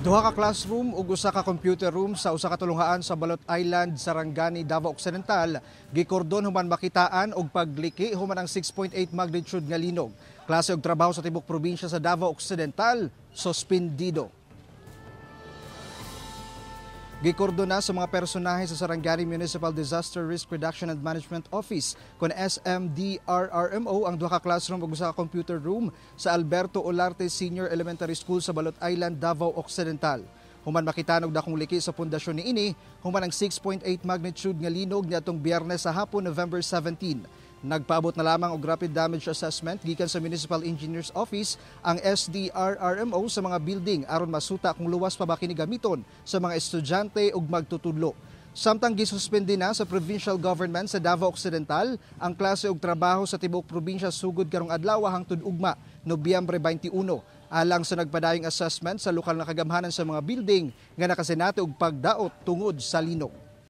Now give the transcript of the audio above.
Duha ka classroom ug usa ka computer room sa usa ka tulunghaan sa Balot Island, Sarangani, Davao Occidental gikordon human makitaan og pagliki human ang 6.8 magnitude nga linog. Klase og trabaho sa tibok probinsya sa Davao Occidental suspendido. Gikordona sa mga personahe sa Sarangani Municipal Disaster Risk Reduction and Management Office kon SMDRRMO ang duha ka classroom ug usa ka computer room sa Alberto Olarte Senior Elementary School sa Balot Island, Davao Occidental. Human makitanog dakong liki sa pundasyon niini human ang 6.8 magnitude nga linog niadtong Biyernes sa hapon, November 17. Nagpaabot na lamang og rapid damage assessment gikan sa Municipal Engineers Office ang SDRRMO sa mga building aron masuta kung luwas pa ba kini gamiton sa mga estudyante ug magtutudlo. Samtang gisuspende na sa provincial government sa Davao Occidental ang klase og trabaho sa tibuok probinsya sugod karong adlaw hangtod ugma, Nobyembre 21, alang sa nagpadayong assessment sa lokal na kagamhanan sa mga building nga nakasenate og pagdaot tungod sa linog.